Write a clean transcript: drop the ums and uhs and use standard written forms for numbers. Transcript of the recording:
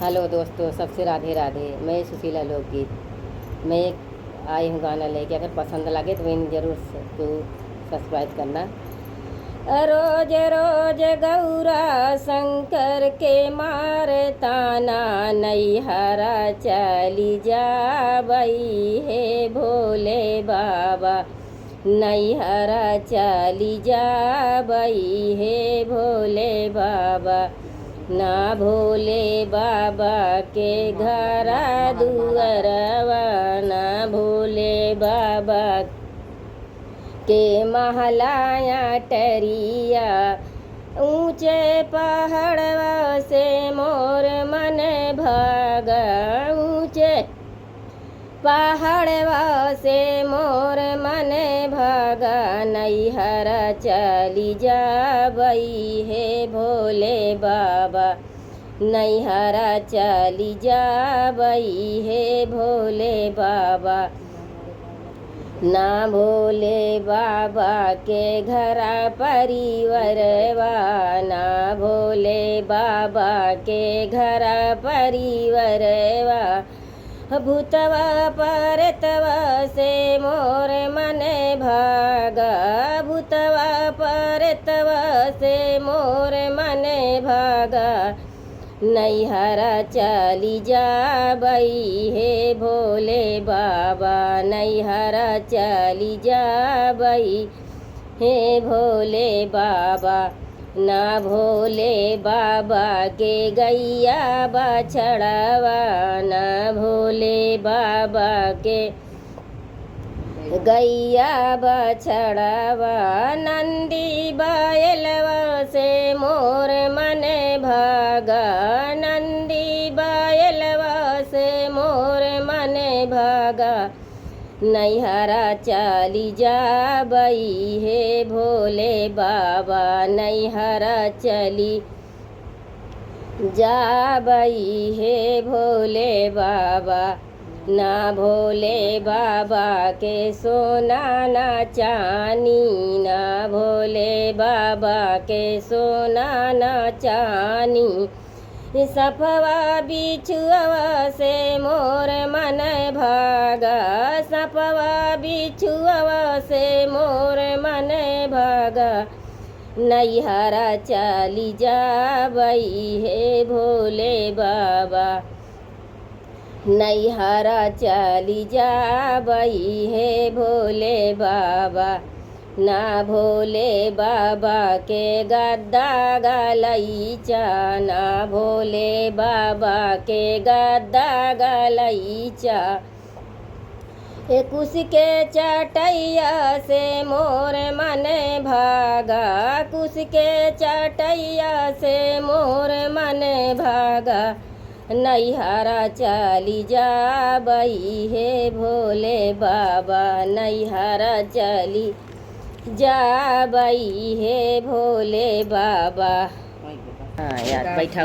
Hello दोस्तों, सबसे राधे राधे। मैं सुशीला लोकगीत। मैं एक आई हूँ गाना लेके। अगर पसंद लगे तो इन जरूर तो सब्सक्राइब करना। रोज रोज गौरा शंकर के मारे ताना, नैहरा चली जाबई हे भोले बाबा, नैहरा चली जाबई हे भोले बाबा। ना भोले बाबा के घरा दुअरवा, ना भोले बाबा के महलाया टरिया। ऊंचे पहाड़वा से मोर मन भागा, ऊंचे पहाड़वा से मोर मन भागा। नैहरा चली जाबई हे भोले बाबा, नैहरा चली जाबई हे भोले बाबा। ना भोले बाबा के घरा परिवरवा, ना भोले बाबा के घरा परिवरवा। भूतवा परतवा से मोर मन भागा, भूतवा परतवा से मोर मन भागा। नैहरा चली जाबई हे भोले बाबा, नैहरा चली जाबई हे भोले बाबा। ना भोले बाबा के गैया बछड़वा, ना भोले बाबा के गैया बछड़वा। नंदी बायलवा से मोर मन भागा, नंदी बायलवा से मोर मन भागा। नैहरा चली जाबई हे भोले बाबा, नैहरा चली जाबई हे भोले बाबा। ना भोले बाबा के सोना ना चानी, ना भोले बाबा के सोना ना चानी। सपवा बिछुआ से मोर मन भागा, सपवा बिछुआ से मोर मन भागा। नैहरा चली जाबई हे भोले बाबा, नैहरा चली जाबई हे भोले बाबा। ना भोले बाबा के गद्दा गलैचा, ना भोले बाबा के गद्दा गलैचा। कुश के चटैया से मोर मन भागा, कुश के चटैया से मोर मन भागा। नैहरा चली जाबई हे भोले बाबा, नैहरा चली जाबई हे भोले बाबा। हाँ यार, बैठा।